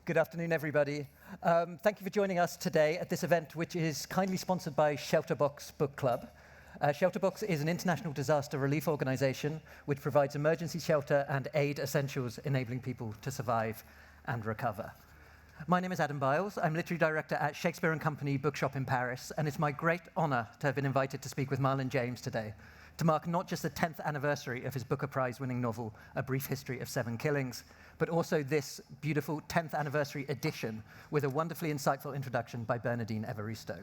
Good afternoon, everybody. Thank you for joining us today at this event, which is kindly sponsored by Shelterbox Book Club. Shelterbox is an international disaster relief organization which provides emergency shelter and aid essentials, enabling people to survive and recover. My name is Adam Biles. I'm literary director at Shakespeare & Company Bookshop in Paris, and it's my great honor to have been invited to speak with Marlon James today, to mark not just the 10th anniversary of his Booker Prize-winning novel, A Brief History of 7 Killings, but also this beautiful 10th anniversary edition with a wonderfully insightful introduction by Bernardine Evaristo.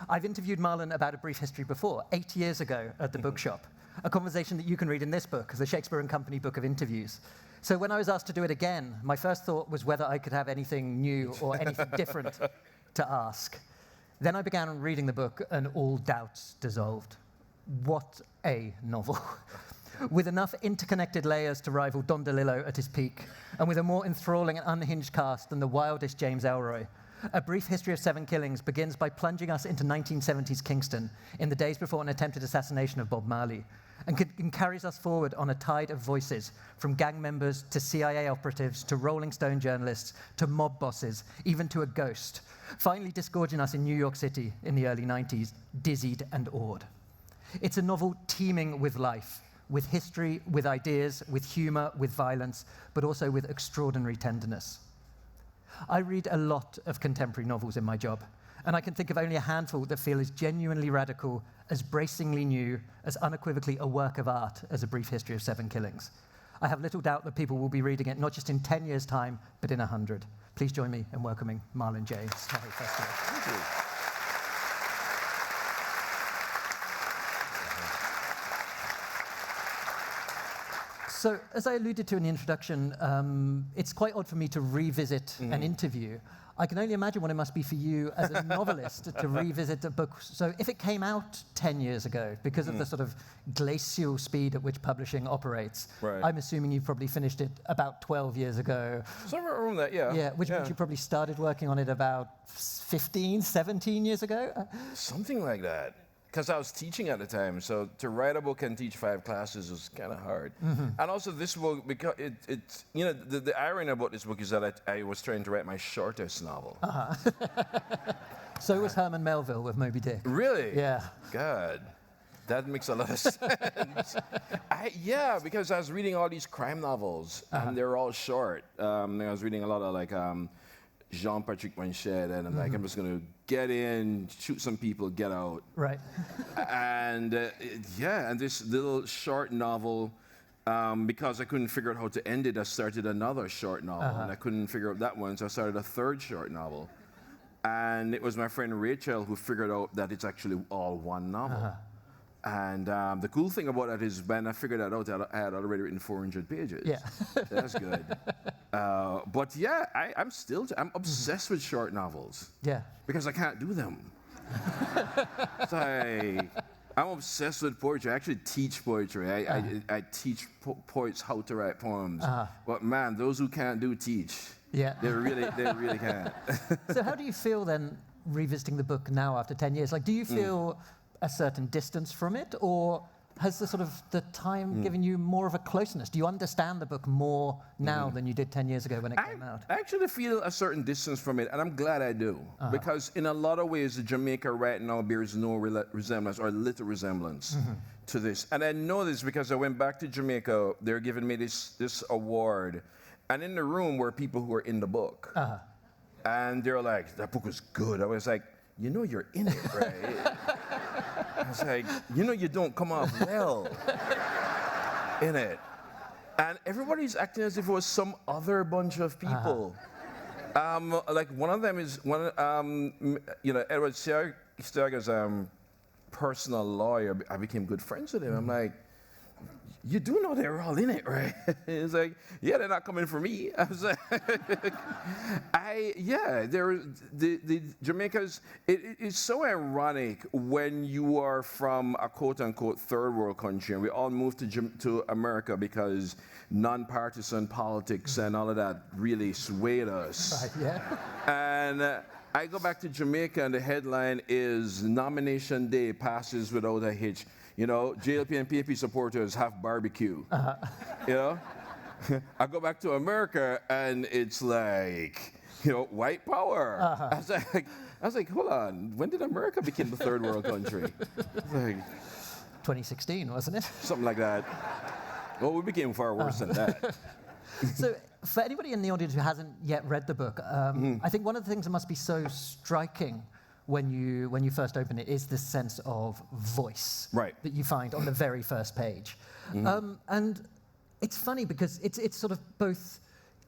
I've interviewed Marlon about A Brief History before, 8 years ago at the bookshop, a conversation that you can read in this book, the Shakespeare & Company Book of Interviews. So when I was asked to do it again, my first thought was whether I could have anything new or anything different to ask. Then I began reading the book and all doubts dissolved. What a novel. With enough interconnected layers to rival Don DeLillo at his peak, and with a more enthralling and unhinged cast than the wildest James Ellroy, A Brief History of 7 Killings begins by plunging us into 1970s Kingston in the days before an attempted assassination of Bob Marley, and carries us forward on a tide of voices, from gang members to CIA operatives to Rolling Stone journalists to mob bosses, even to a ghost, finally disgorging us in New York City in the early 90s, dizzied and awed. It's a novel teeming with life, with history, with ideas, with humor, with violence, but also with extraordinary tenderness. I read a lot of contemporary novels in my job, and I can think of only a handful that feel as genuinely radical, as bracingly new, as unequivocally a work of art as A Brief History of 7 Killings. I have little doubt that people will be reading it not just in 10 years' time, but in 100. Please join me in welcoming Marlon James to Hay Festival. Thank you. So, as I alluded to in the introduction, it's quite odd for me to revisit an interview. I can only imagine what it must be for you as a novelist to revisit a book. So if it came out 10 years ago, because of the sort of glacial speed at which publishing operates, Right. I'm assuming you probably finished it about 12 years ago. Somewhere around that, yeah. Yeah, which means you probably started working on it about 15, 17 years ago? Something like that. Because I was teaching at the time, so to write a book and teach 5 classes was kind of hard. And also this book, because it's you know, the irony about this book is that I was trying to write my shortest novel. So was Herman Melville with Moby Dick. Really? Yeah. God, that makes a lot of sense. Yeah, because I was reading all these crime novels, and they're all short. I was reading a lot of like Jean-Patrick Manchet, and I'm like, I'm just gonna get in, shoot some people, get out. Right. And and this little short novel, because I couldn't figure out how to end it, I started another short novel, and I couldn't figure out that one, so I started a third short novel. And it was my friend Rachel who figured out that it's actually all one novel. And the cool thing about that is when I figured that out, I had already written 400 pages. Yeah. That's good. But yeah, I'm obsessed with short novels. Yeah. Because I can't do them. I'm obsessed with poetry. I actually teach poetry. I teach poets how to write poems. But man, those who can't do teach. Yeah. They really can't. So how do you feel then, revisiting the book now after 10 years? Like, do you feel a certain distance from it, or has the time given you more of a closeness? Do you understand the book more now than you did 10 years ago when it came out? I actually feel a certain distance from it, and I'm glad I do. Because in a lot of ways, Jamaica right now bears no resemblance, or little resemblance, to this. And I know this because I went back to Jamaica. They're giving me this award. And in the room were people who were in the book. And they're like, that book was good. I was like, you know you're in it, right? I was like, you know you don't come off well in it. And everybody's acting as if it was some other bunch of people. Like one of them is, Edward Steager's personal lawyer. I became good friends with him. I'm like, you do know they're all in it, right? It's like, yeah, they're not coming for me. I was like, the Jamaica's, it's so ironic when you are from a quote-unquote third world country, and we all moved to America because nonpartisan politics and all of that really swayed us. Right, yeah. And I go back to Jamaica, and the headline is Nomination Day Passes Without a Hitch. You know, JLP and PAP supporters have barbecue. You know? I go back to America and it's like, white power. I was like, hold on, when did America become the third world country? Like 2016, wasn't it? something like that. Well, we became far worse than that. So for anybody in the audience who hasn't yet read the book, I think one of the things that must be so striking when you first open it is this sense of voice that you find on the very first page. And it's funny because it's sort of both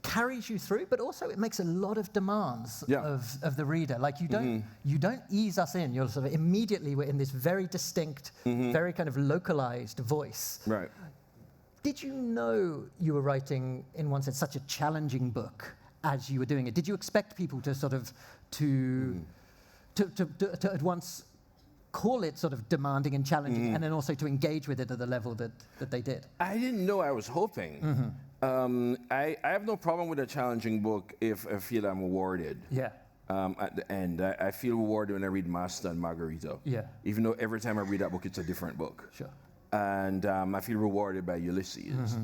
carries you through, but also it makes a lot of demands of the reader. Like you don't ease us in. You're sort of immediately we're in this very distinct, very kind of localized voice. Right. Did you know you were writing, in one sense, such a challenging book as you were doing it? Did you expect people to sort of to at once call it sort of demanding and challenging, and then also to engage with it at the level that they did? I didn't know. I was hoping. I have no problem with a challenging book if I feel I'm awarded. Yeah. At the end, I feel rewarded when I read Master and Margarita. Yeah. Even though every time I read that book, it's a different book. Sure. And I feel rewarded by Ulysses.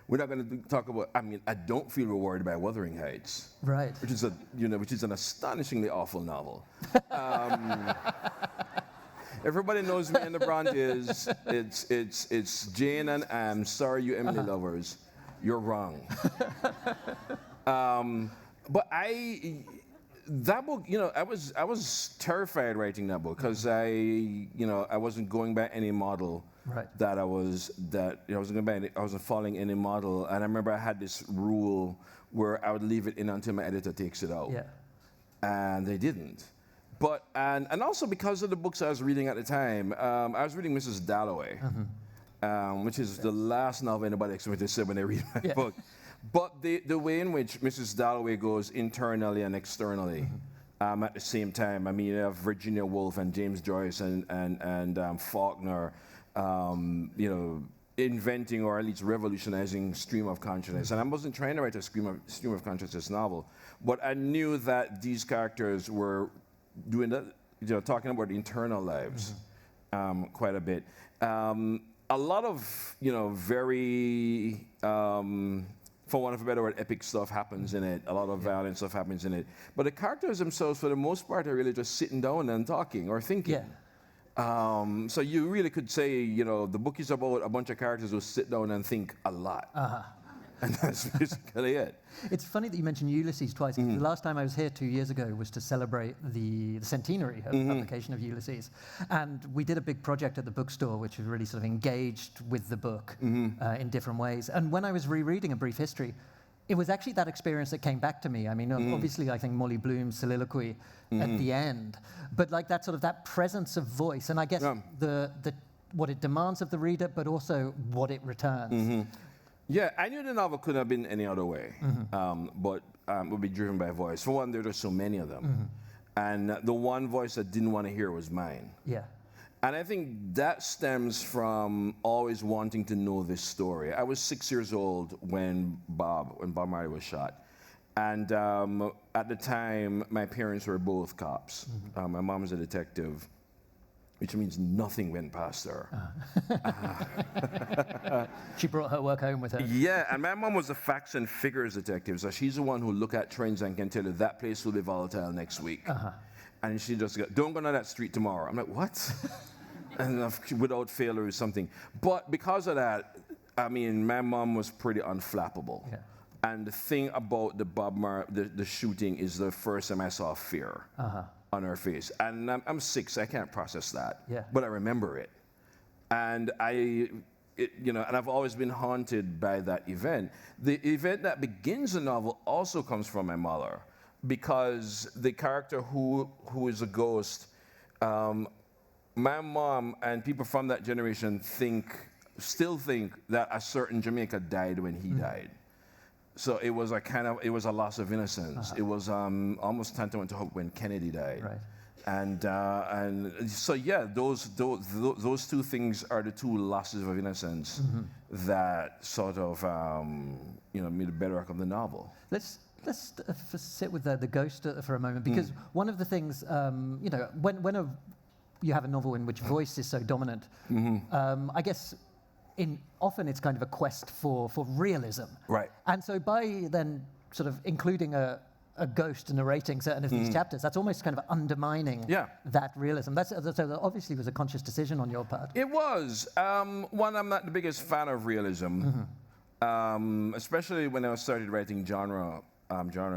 We're not going to talk about. I mean, I don't feel rewarded by Wuthering Heights, Right. which is which is an astonishingly awful novel. Everybody knows me in the Brontes. It's Jane and I'm sorry, you Emily lovers. You're wrong. But that book, I was terrified writing that book because I wasn't going by any model. Right. I wasn't following any model, and I remember I had this rule where I would leave it in until my editor takes it out. Yeah. And they didn't. But and also because of the books I was reading at the time, I was reading Mrs. Dalloway, which is the last novel anybody expects to say when they read my book. But the way in which Mrs. Dalloway goes internally and externally at the same time. I mean, you have Virginia Woolf and James Joyce and Faulkner, inventing or at least revolutionizing stream of consciousness. And I wasn't trying to write a stream of consciousness novel, but I knew that these characters were doing that, talking about internal lives quite a bit. A lot of, very, for want of a better word, epic stuff happens in it. A lot of violent stuff happens in it. But the characters themselves, for the most part, are really just sitting down and talking or thinking. Yeah. So you really could say, the book is about a bunch of characters who sit down and think a lot. And that's basically it. It's funny that you mentioned Ulysses twice. The last time I was here 2 years ago was to celebrate the centenary of the publication of Ulysses. And we did a big project at the bookstore, which was really sort of engaged with the book in different ways. And when I was rereading A Brief History, it was actually that experience that came back to me. I mean, obviously, I think Molly Bloom's soliloquy at the end, but like that sort of that presence of voice, and I guess the what it demands of the reader, but also what it returns. Yeah, I knew the novel couldn't have been any other way, but would be driven by voice. For one, there were so many of them, and the one voice I didn't want to hear was mine. Yeah. And I think that stems from always wanting to know this story. I was 6 years old when Bob Marley was shot. And at the time, my parents were both cops. My mom was a detective, which means nothing went past her. She brought her work home with her. Yeah, and my mom was a facts and figures detective, so she's the one who look at trends and can tell you that place will be volatile next week. And she just goes, don't go down that street tomorrow. I'm like, what? And without fail or something. But because of that, I mean, my mom was pretty unflappable. Yeah. And the thing about the shooting is the first time I saw fear on her face. And I'm 6, I can't process that. Yeah. But I remember it. And and I've always been haunted by that event. The event that begins the novel also comes from my mother, because the character who is a ghost, my mom and people from that generation still think that a certain Jamaica died when he died. So it was a loss of innocence. It was almost tantamount to when Kennedy died. Right. And so yeah, those two things are the two losses of innocence that sort of made the bedrock of the novel. Let's sit with the ghost for a moment, because one of the things when you have a novel in which voice is so dominant, I guess often it's kind of a quest for realism. Right. And so by then sort of including a ghost narrating certain of these chapters, that's almost kind of undermining that realism. So that obviously was a conscious decision on your part. It was. One, I'm not the biggest fan of realism, especially when I started writing genre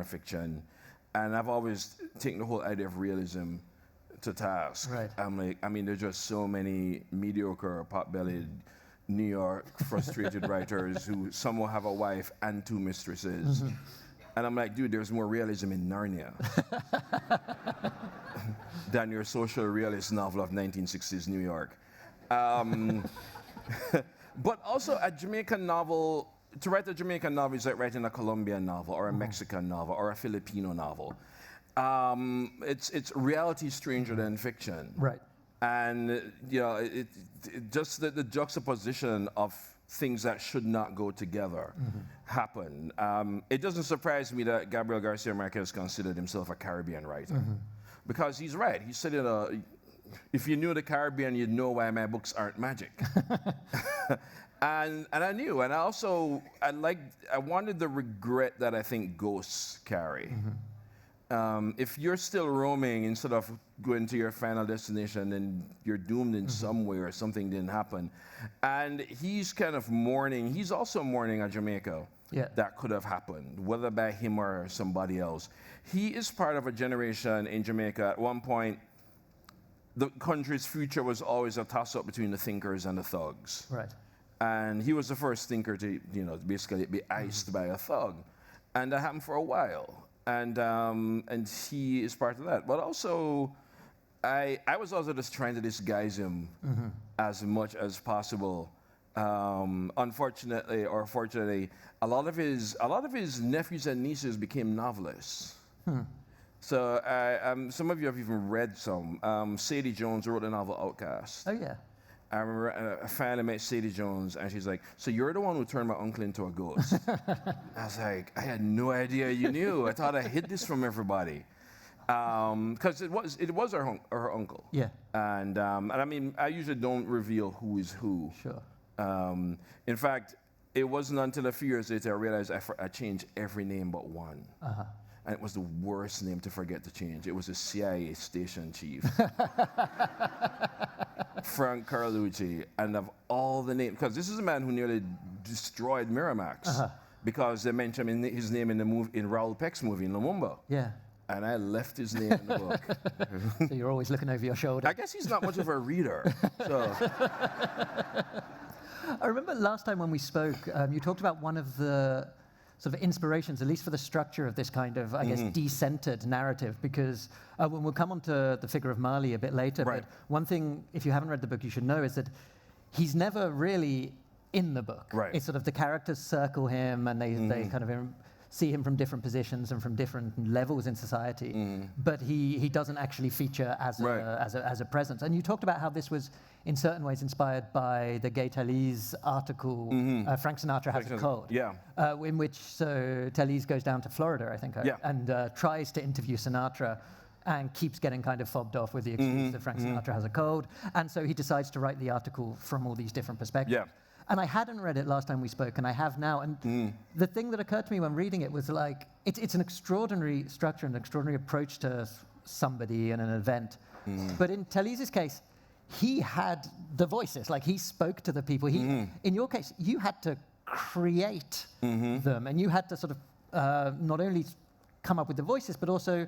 fiction. And I've always taken the whole idea of realism to task. Right. I'm like, I mean, there's just so many mediocre, pot-bellied, New York frustrated writers who some will have a wife and 2 mistresses. And I'm like, dude, there's more realism in Narnia than your social realist novel of 1960s New York. But also a Jamaican novel, to write a Jamaican novel is like writing a Colombian novel or a Mexican novel or a Filipino novel. It's reality stranger than fiction. Right. And you know, it just the juxtaposition of things that should not go together happen. It doesn't surprise me that Gabriel Garcia Marquez considered himself a Caribbean writer, because he's right. He said, if you knew the Caribbean, you'd know why my books aren't magic. And I knew, and I wanted the regret that I think ghosts carry. If you're still roaming instead of going to your final destination, then you're doomed in some way or something didn't happen. And he's kind of mourning. He's also mourning a Jamaica that could have happened, whether by him or somebody else. He is part of a generation in Jamaica. At one point, the country's future was always a toss-up between the thinkers and the thugs. Right. And he was the first thinker to, basically be iced by a thug. And that happened for a while. And he is part of that. But also, I was also just trying to disguise him as much as possible. Unfortunately or fortunately, a lot of his nephews and nieces became novelists. So some of you have even read some. Sadie Jones wrote the novel Outcast. Oh yeah. I remember a fan met Sadie Jones, and she's like, "So you're the one who turned my uncle into a ghost?" I was like, "I had no idea you knew. I thought I hid this from everybody." Because it was her uncle. Yeah. And I mean, I usually don't reveal who is who. Sure. In fact, it wasn't until a few years later I realized I changed every name but one. And it was the worst name to forget to change. It was a CIA station chief. Frank Carlucci, and of all the names, because this is a man who nearly destroyed Miramax because they mentioned his name in the movie, in Raoul Peck's movie in Lumumba. Yeah. And I left his name in the book. So you're always looking over your shoulder. I guess he's not much of a reader. So. I remember last time when we spoke, you talked about one of the sort of inspirations, at least for the structure of this kind of, I guess, decentered narrative, because when we'll come on to the figure of Marley a bit later, but one thing, if you haven't read the book, you should know is that he's never really in the book. Right. It's sort of the characters circle him and they kind of see him from different positions and from different levels in society, but he doesn't actually feature as a presence. And you talked about how this was in certain ways inspired by the Gay Talese article, Frank Sinatra Has a Code, in which Talese goes down to Florida, I think, and tries to interview Sinatra and keeps getting kind of fobbed off with the excuse that Frank Sinatra has a code. And so he decides to write the article from all these different perspectives. Yeah. And I hadn't read it last time we spoke, and I have now. And the thing that occurred to me when reading it was like, it's an extraordinary structure, an extraordinary approach to somebody and an event. But in Talese's case, he had the voices, like he spoke to the people. In your case, you had to create them, and you had to sort of not only come up with the voices, but also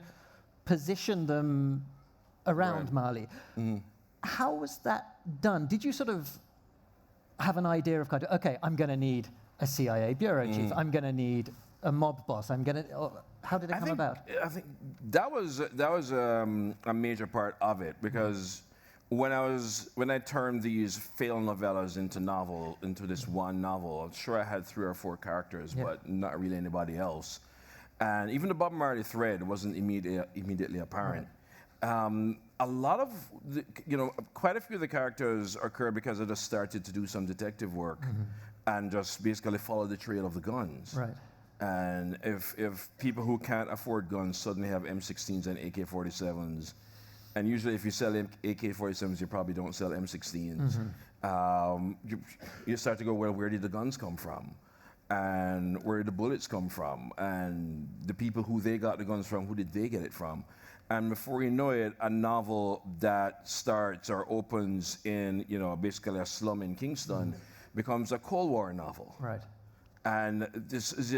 position them around Marley. How was that done? Did you sort of have an idea of kind of, okay, I'm going to need a CIA bureau chief, I'm going to need a mob boss, how did it come about? I think that was a major part of it, because when I turned these failed novellas into this one novel, I'm sure I had 3 or 4 characters, but not really anybody else. And even the Bob Marley thread wasn't immediately apparent. A lot of quite a few of the characters occurred because I just started to do some detective work and just basically follow the trail of the guns. Right. And if people who can't afford guns suddenly have M16s and AK-47s, and usually if you sell AK-47s, you probably don't sell M16s. You start to go, well, where did the guns come from? And where did the bullets come from? And the people who they got the guns from, who did they get it from? And before you know it, a novel that starts or opens in, basically a slum in Kingston becomes a Cold War novel. Right. And this is,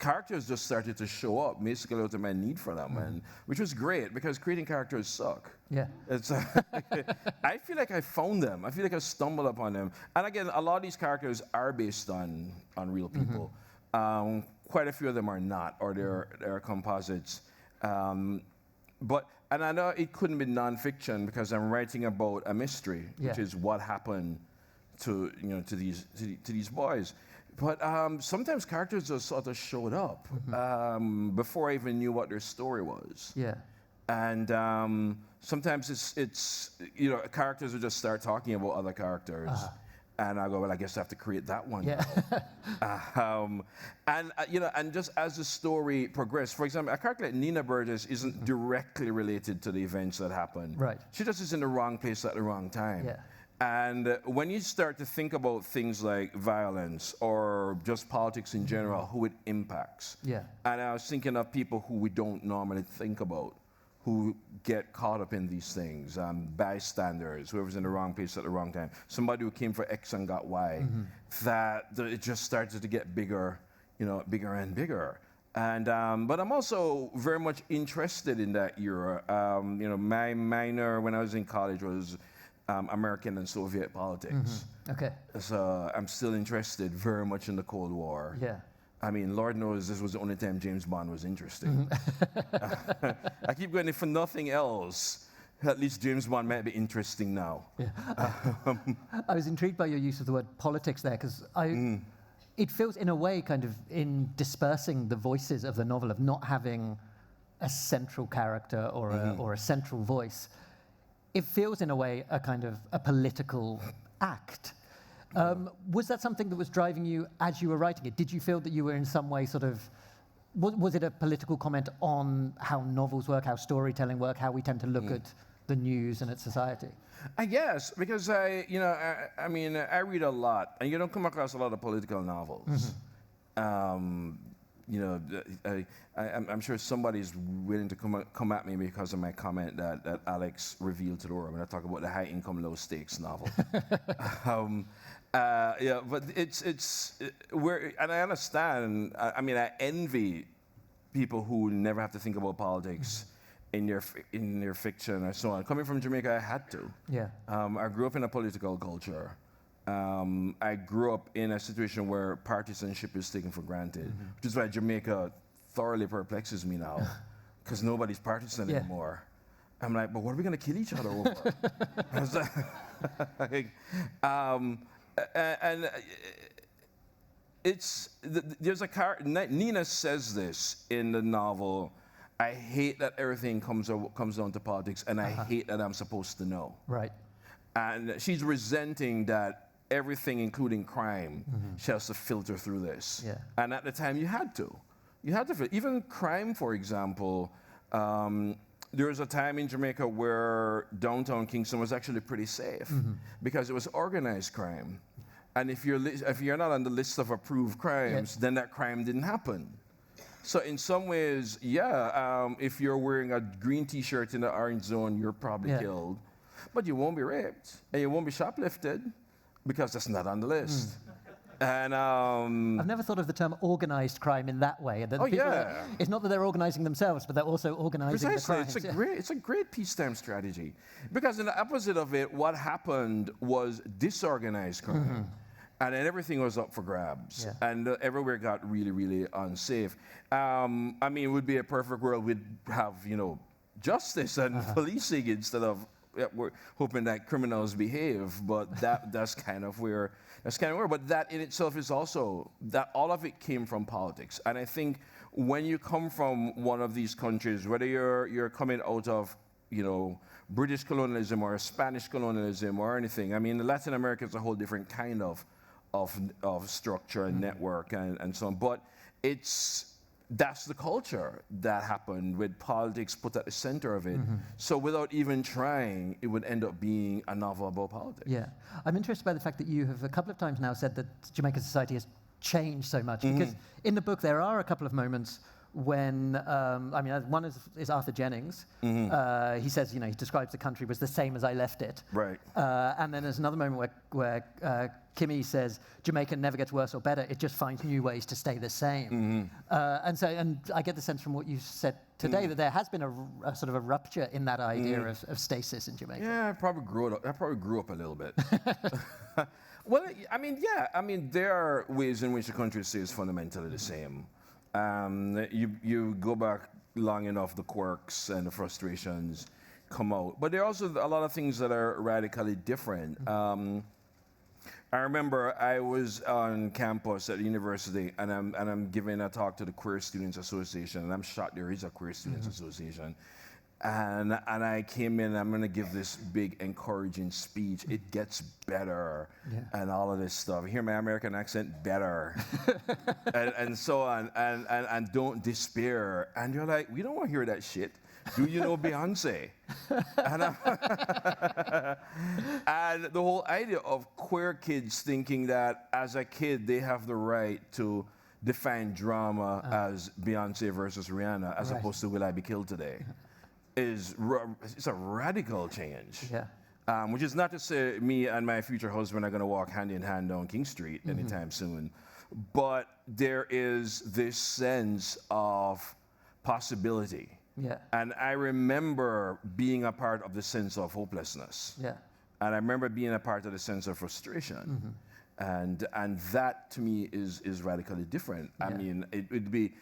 characters just started to show up, basically out of my need for them, and which was great because creating characters suck. Yeah. It's, I feel like I found them. I feel like I stumbled upon them. And again, a lot of these characters are based on real people. Quite a few of them are not, or they're composites. But I know it couldn't be nonfiction because I'm writing about a mystery, which is what happened to these boys. But sometimes characters just sort of showed up before I even knew what their story was. Yeah. And sometimes it's characters would just start talking about other characters. And I go, well, I guess I have to create that one. Yeah. And just as the story progressed, for example, a character like Nina Burgess isn't directly related to the events that happened. Right. She just is in the wrong place at the wrong time. Yeah. And when you start to think about things like violence or just politics in general, who it impacts. Yeah. And I was thinking of people who we don't normally think about, who get caught up in these things, bystanders, whoever's in the wrong place at the wrong time, somebody who came for X and got Y, that it just started to get bigger, bigger and bigger. And but I'm also very much interested in that era. My minor when I was in college was American and Soviet politics. Okay. So I'm still interested very much in the Cold War. Yeah. I mean, Lord knows this was the only time James Bond was interesting. I keep going, if for nothing else, at least James Bond might be interesting now. Yeah. I was intrigued by your use of the word politics there, because it feels, in a way, kind of in dispersing the voices of the novel, of not having a central character or a central voice. It feels, in a way, a kind of a political act. Was that something that was driving you as you were writing it? Did you feel that you were in some way sort of, was it a political comment on how novels work, how storytelling work, how we tend to look at the news and at society? I guess, because I read a lot, and you don't come across a lot of political novels. I'm sure somebody's willing to come at me because of my comment that Alex revealed to the world when I talk about the high income, low stakes novel. But it's where, and I understand. I envy people who never have to think about politics in their fiction or so on. Coming from Jamaica, I had to. Yeah. I grew up in a political culture. I grew up in a situation where partisanship is taken for granted, which is why Jamaica thoroughly perplexes me now, because nobody's partisan anymore. I'm like, but what are we going to kill each other over? There's a character, Nina says this in the novel, I hate that everything comes down to politics, and I hate that I'm supposed to know. Right. And she's resenting that everything, including crime, she has to filter through this. Yeah. And at the time, you had to. Even crime, for example, there was a time in Jamaica where downtown Kingston was actually pretty safe because it was organized crime. And if you're not on the list of approved crimes, then that crime didn't happen. So in some ways, if you're wearing a green T-shirt in the orange zone, you're probably killed. But you won't be raped, and you won't be shoplifted, because that's not on the list. And I've never thought of the term organized crime in that way. That it's not that they're organizing themselves, but they're also organizing the crimes. It's a great peacetime strategy. Because in the opposite of it, what happened was disorganized crime. And then everything was up for grabs. Yeah. And everywhere got really, really unsafe. It would be a perfect world. We'd have, justice and policing instead of we're hoping that criminals behave, but that's kind of where. But that in itself is also that all of it came from politics, and I think when you come from one of these countries, whether you're coming out of British colonialism or Spanish colonialism or anything, Latin America is a whole different kind of structure and network and so on. But that's the culture that happened with politics put at the center of it. So without even trying, it would end up being a novel about politics. Yeah. I'm interested by the fact that you have a couple of times now said that Jamaican society has changed so much, because in the book there are a couple of moments when, one is Arthur Jennings. He says, he describes the country was the same as I left it. Right. And then there's another moment where Kimmy says, Jamaica never gets worse or better, it just finds new ways to stay the same. And I get the sense from what you said today that there has been a sort of a rupture in that idea of stasis in Jamaica. Yeah, I probably grew up a little bit. Well, there are ways in which the country stays fundamentally the same. You go back long enough, the quirks and the frustrations come out. But there are also a lot of things that are radically different. I remember I was on campus at the university, and I'm giving a talk to the Queer Students Association, and I'm shocked there is a Queer Students Association. And I came in, I'm going to give this big encouraging speech. It gets better, and all of this stuff. Hear my American accent? Better. and so on. And don't despair. And you're like, we don't want to hear that shit. Do you know Beyonce? And the whole idea of queer kids thinking that as a kid they have the right to define drama as Beyonce versus Rihanna as opposed to Will I Be Killed Today. It's a radical change. Yeah. Which is not to say me and my future husband are going to walk hand in hand down King Street anytime soon, but there is this sense of possibility. Yeah. And I remember being a part of the sense of hopelessness. Yeah. And I remember being a part of the sense of frustration. And that to me is radically different. I mean, it would be,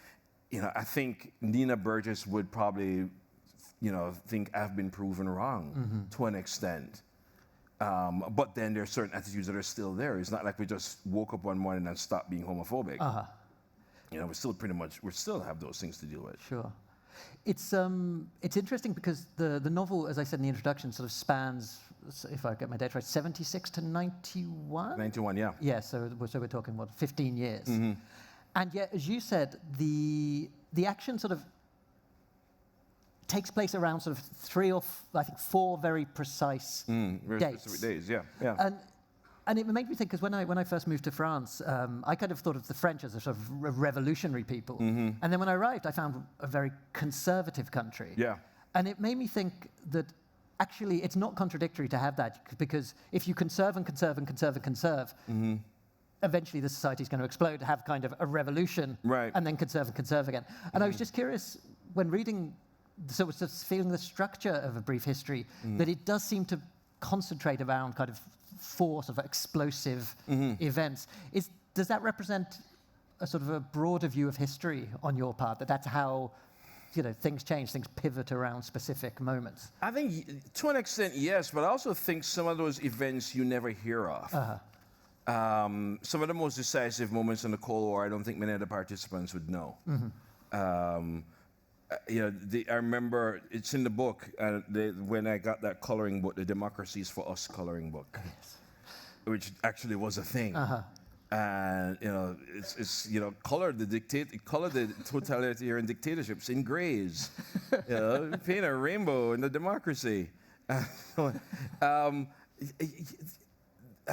I think Nina Burgess would probably think I've been proven wrong to an extent. But then there are certain attitudes that are still there. It's not like we just woke up one morning and stopped being homophobic. We still have those things to deal with. Sure. It's interesting because the novel, as I said in the introduction, sort of spans, if I get my dates right, 76 to 91? 91, yeah. Yeah, so we're talking, 15 years. And yet, as you said, the action sort of takes place around sort of 4 very precise dates. Specific days, yeah. And it made me think, because when I first moved to France, I kind of thought of the French as a sort of revolutionary people. And then when I arrived, I found a very conservative country. Yeah. And it made me think that actually it's not contradictory to have that, because if you conserve and conserve and conserve and conserve, eventually the society is going to explode, have kind of a revolution, and then conserve and conserve again. And I was just curious, when reading, so it was just feeling the structure of A Brief History, that it does seem to concentrate around kind of 4 sort of explosive events. Does that represent a sort of a broader view of history on your part, that's how things change, things pivot around specific moments? I think to an extent, yes, but I also think some of those events you never hear of. Some of the most decisive moments in the Cold War, I don't think many of the participants would know. I remember, it's in the book, when I got that coloring book, the Democracies for Us coloring book, which actually was a thing. And it's colored the totalitarian dictatorships in grays, paint a rainbow in the democracy. I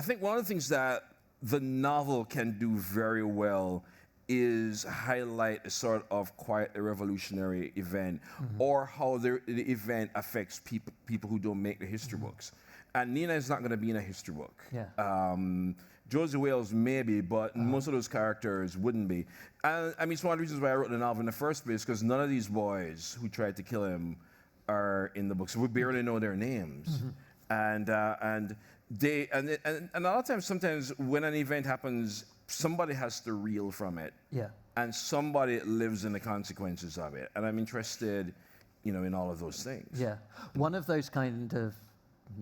think one of the things that the novel can do very well is highlight a sort of quite a revolutionary event, or how the event affects people who don't make the history books. And Nina is not going to be in a history book. Josie Wales maybe, but most of those characters wouldn't be. And I mean, it's one of the reasons why I wrote the novel in the first place, because none of these boys who tried to kill him are in the book, so we barely know their names. And a lot of times, sometimes when an event happens, somebody has to reel from it. And somebody lives in the consequences of it. And I'm interested, in all of those things. One of those kind of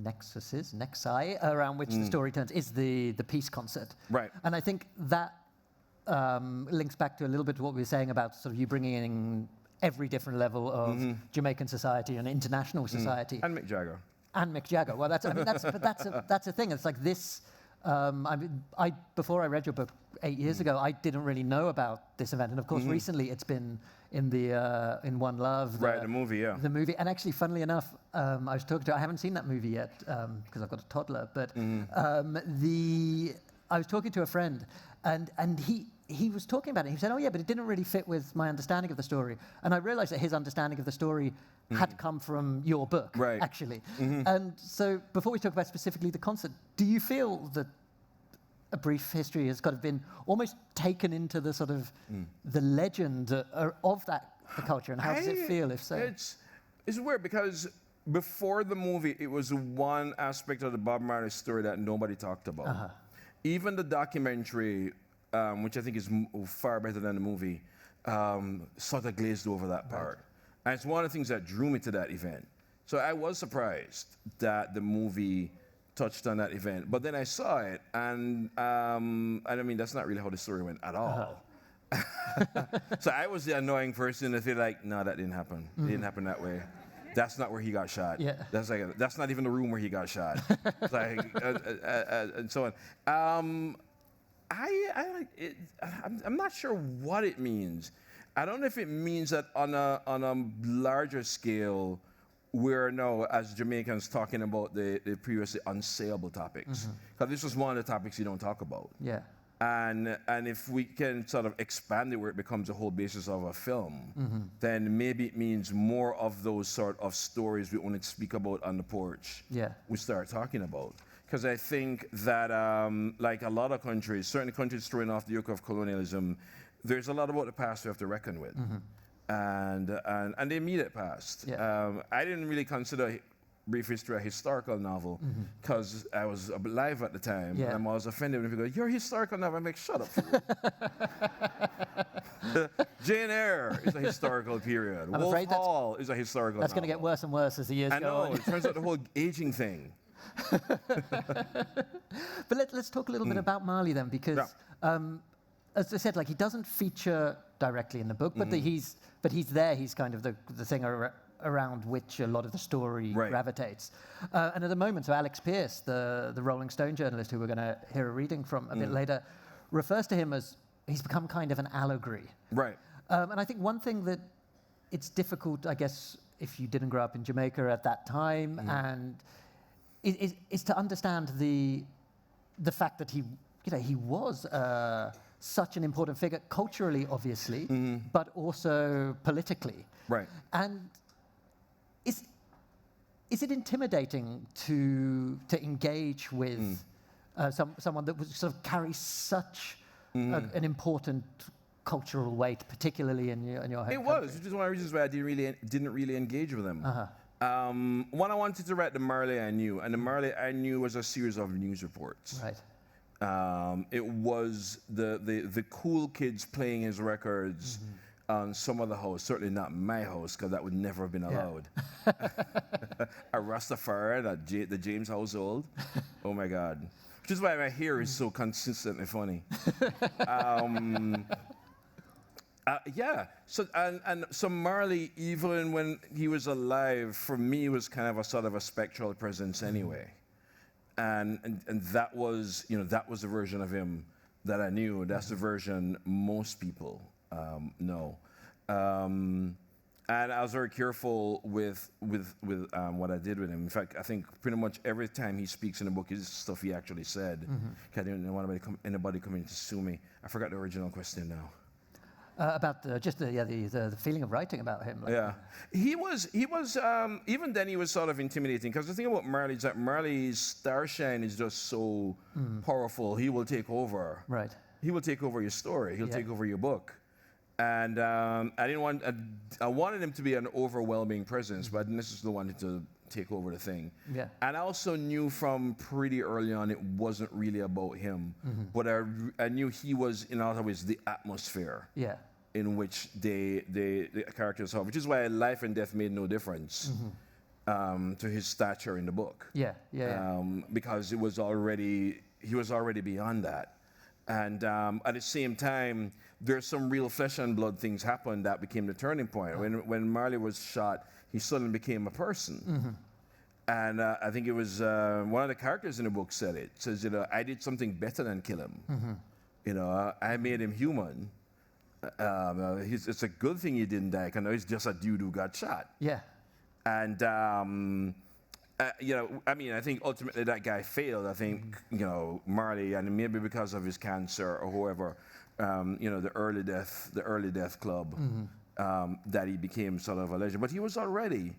nexi around which the story turns is the peace concert. And I think that links back to a little bit to what we were saying about sort of you bringing in every different level of Jamaican society and international society. And Mick Jagger. Well, that's a thing. It's like this. Before I read your book 8 years ago, I didn't really know about this event, and of course, recently it's been in the in One Love, The movie, yeah. The movie, and actually, funnily enough, I was talking to. I haven't seen that movie yet because I've got a toddler, but I was talking to a friend, and he was talking about it. He said, "Oh yeah, but it didn't really fit with my understanding of the story," and I realized that his understanding of the story had come from your book, right. actually. And so, before we talk about specifically the concert, do you feel that A Brief History has kind of been almost taken into the sort of the legend of the culture, and how does it feel, if so? It's weird because before the movie, it was one aspect of the Bob Marley story that nobody talked about. Even the documentary, which I think is far better than the movie, sort of glazed over that part. And it's one of the things that drew me to that event. So I was surprised that the movie touched on that event. But then I saw it, and I mean, that's not really how the story went at all. So I was the annoying person to feel like, no, that didn't happen. It didn't happen that way. That's not where he got shot. Yeah. That's not even the room where he got shot. And so on. I'm not sure what it means. I don't know if it means that on a larger scale, we're now, as Jamaicans, talking about the previously unsayable topics. Because this was one of the topics you don't talk about. Yeah. And if we can sort of expand it where it becomes a whole basis of a film, then maybe it means more of those sort of stories we only speak about on the porch, we start talking about. Because I think that, like a lot of countries, certain countries throwing off the yoke of colonialism, there's a lot about the past we have to reckon with. And they meet it past. I didn't really consider Brief History a historical novel because I was alive at the time, and I'm always offended when people go, "You're a historical novel." I'm like, "Shut up, fool." Jane Eyre is a historical period. Wolf Hall is a historical That's going to get worse and worse as the years go on. I know, it turns out the whole aging thing. But let's talk a little bit about Marley then, because as I said, like, he doesn't feature directly in the book, but he's there. He's kind of the thing around which a lot of the story gravitates. And at the moment, so Alex Pierce, the Rolling Stone journalist who we're going to hear a reading from a bit later, refers to him as he's become kind of an allegory. Right. And I think one thing that it's difficult, I guess, if you didn't grow up in Jamaica at that time, and is to understand the fact that he was such an important figure culturally, obviously, but also politically. Right. And is it intimidating to engage with someone that would sort of carry such an important cultural weight, particularly in your home country? It was, which is one of the reasons why I didn't really engage with him. One, I wanted to write the Marley I knew, and the Marley I knew was a series of news reports. Right. It was the cool kids playing his records on some other house, certainly not my house, because that would never have been allowed. A Rastafari, the James household. Oh my God. Which is why my hair is so consistently funny. So Marley, even when he was alive, for me was kind of a sort of a spectral presence anyway. And that was, that was the version of him that I knew. That's the version most people know. And I was very careful with what I did with him. In fact, I think pretty much every time he speaks in the book is stuff he actually said. I didn't want anybody coming to sue me. I forgot the original question now. About the feeling of writing about him. He was even then he was sort of intimidating, because the thing about Marley is that Marley's starshine is just so powerful. He will take over. Right. He will take over your story. He'll take over your book. And I wanted him to be an overwhelming presence, but I didn't necessarily want him to take over the thing. Yeah. And I also knew from pretty early on it wasn't really about him, but I knew he was, in other ways, the atmosphere in which the characters have, which is why life and death made no difference to his stature in the book. Because he was already beyond that. And at the same time, there's some real flesh and blood things happened that became the turning point. When Marley was shot, he suddenly became a person. And I think it was one of the characters in the book said it. Says, I did something better than kill him. I made him human. It's a good thing he didn't die, because he's just a dude who got shot. Yeah. And, I think ultimately that guy failed. I think, Marley, and maybe because of his cancer or whoever, the early death club, that he became sort of a legend. But he was already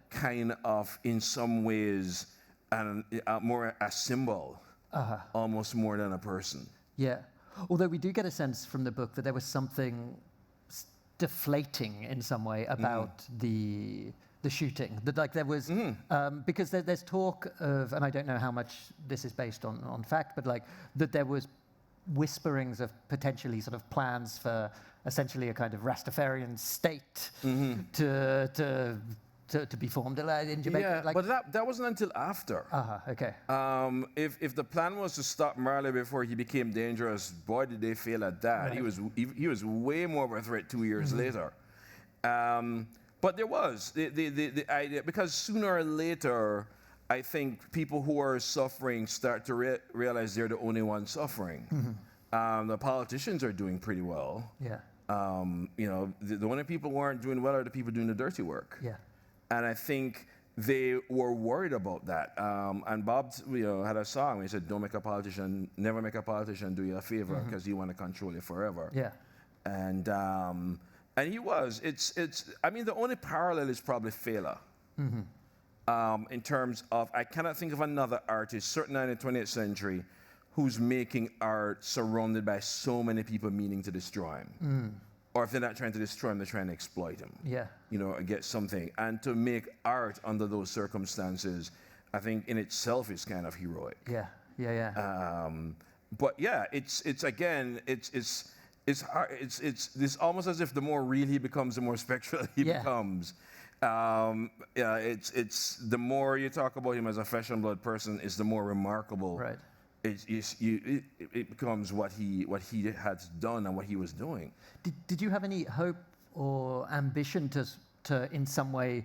kind of, in some ways, more a symbol, almost more than a person. Yeah. Although we do get a sense from the book that there was something deflating in some way about the shooting. That like there was because there's talk of, and I don't know how much this is based on fact, but like that there was whisperings of potentially sort of plans for essentially a kind of Rastafarian state to be formed in Jamaica. Yeah, but that wasn't until after. Okay. If the plan was to stop Marley before he became dangerous, boy, did they fail at that. Right. He was way more of a threat 2 years later. But there was the idea, because sooner or later, I think people who are suffering start to realize they're the only ones suffering. The politicians are doing pretty well. Yeah. The only people who aren't doing well are the people doing the dirty work. Yeah. And I think they were worried about that. And Bob, had a song. He said, never make a politician do you a favor, because he want to control you forever. Yeah. And he was. The only parallel is probably Fela. In terms of, I cannot think of another artist, certainly in the 20th century, who's making art surrounded by so many people meaning to destroy him. Or if they're not trying to destroy him, they're trying to exploit him. Yeah. And get something. And to make art under those circumstances, I think in itself is kind of heroic. Yeah. But yeah, it's hard. It's almost as if the more real he becomes, the more spectral he becomes. It's the more you talk about him as a flesh and blood person, is the more remarkable. Right. It becomes what he had done and what he was doing. Did you have any hope or ambition to in some way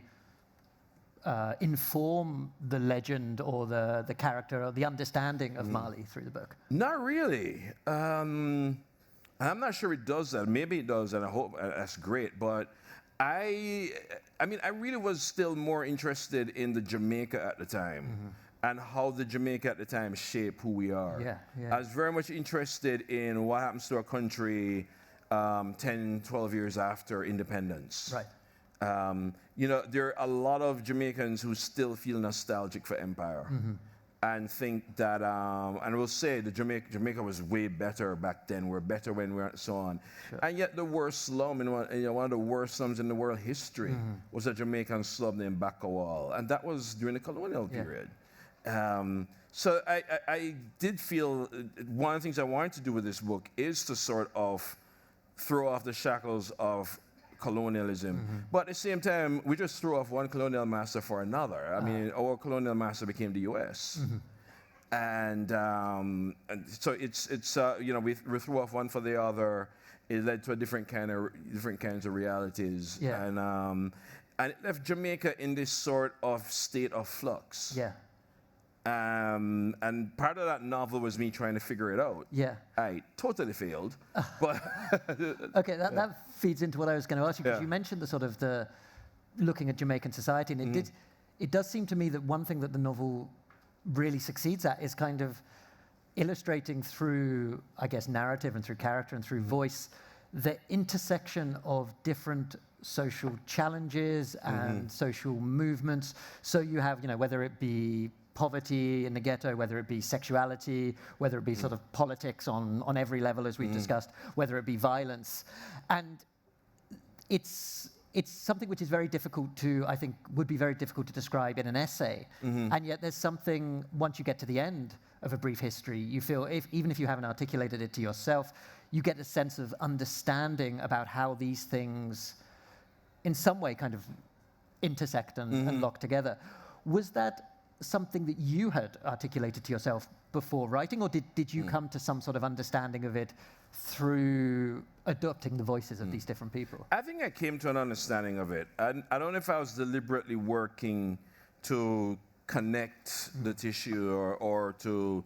inform the legend or the character or the understanding of Marley through the book? Not really. I'm not sure it does that. Maybe it does, and I hope that's great. But I really was still more interested in the Jamaica at the time. And how the Jamaica at the time shaped who we are. Yeah. I was very much interested in what happens to our country 10, 12 years after independence. Right. There are a lot of Jamaicans who still feel nostalgic for empire and think that, and we'll say that Jamaica was way better back then. We're better when we're so on. Sure. And yet the worst slum, one of the worst slums in the world history was a Jamaican slum named Bakawal. And that was during the colonial period. So I did feel one of the things I wanted to do with this book is to sort of throw off the shackles of colonialism. But at the same time, we just threw off one colonial master for another. I mean, our colonial master became the U.S. And so it's we threw off one for the other. It led to different kinds of realities. Yeah. And it left Jamaica in this sort of state of flux. Yeah. And part of that novel was me trying to figure it out. Yeah. I totally failed. But okay, that feeds into what I was going to ask you, because you mentioned the looking at Jamaican society, and it does seem to me that one thing that the novel really succeeds at is kind of illustrating through, I guess, narrative and through character and through voice, the intersection of different social challenges and social movements. So you have, whether it be poverty in the ghetto, whether it be sexuality, whether it be sort of politics on every level, as we've discussed, whether it be violence. And it's something which is very difficult to, I think, would be very difficult to describe in an essay. And yet there's something, once you get to the end of A Brief History, you feel, even if you haven't articulated it to yourself, you get a sense of understanding about how these things, in some way, kind of intersect and lock together. Was that something that you had articulated to yourself before writing, or did you come to some sort of understanding of it through adopting the voices of these different people? I think I came to an understanding of it. I don't know if I was deliberately working to connect the tissue or to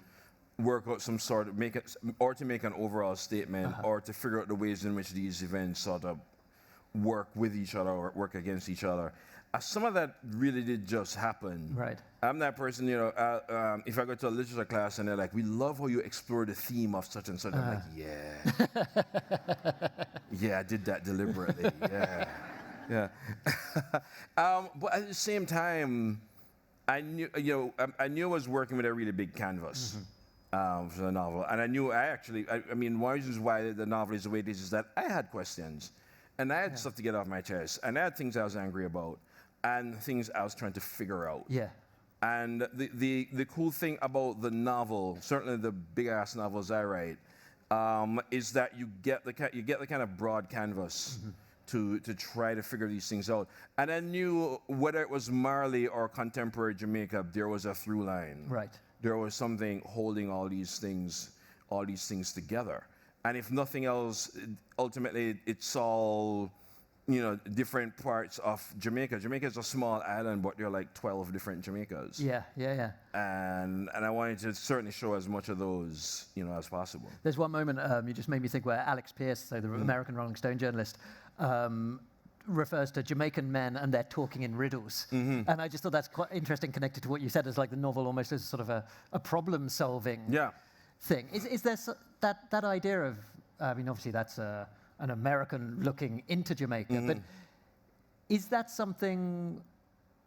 work out some sort of to make an overall statement or to figure out the ways in which these events sort of work with each other or work against each other. Some of that really did just happen. Right. I'm that person, if I go to a literature class and they're like, we love how you explore the theme of such and such. I'm like, yeah. Yeah, I did that deliberately. Yeah. Yeah. But at the same time, I knew I was working with a really big canvas for the novel. And I knew I mean, one of the reasons why the novel is the way it is that I had questions. And I had stuff to get off my chest. And I had things I was angry about. And things I was trying to figure out. Yeah. And the cool thing about the novel, certainly the big ass novels I write, is that you get the kind of broad canvas to try to figure these things out. And I knew whether it was Marley or contemporary Jamaica, there was a through line. Right. There was something holding all these things together. And if nothing else, ultimately it's all different parts of Jamaica. Jamaica is a small island, but there are like 12 different Jamaicas. Yeah. And I wanted to certainly show as much of those, as possible. There's one moment you just made me think where Alex Pierce, so the American Rolling Stone journalist, refers to Jamaican men and they're talking in riddles. And I just thought that's quite interesting, connected to what you said as like the novel almost as sort of a problem-solving thing. Is there that idea of, I mean, obviously that's an American looking into Jamaica, but is that something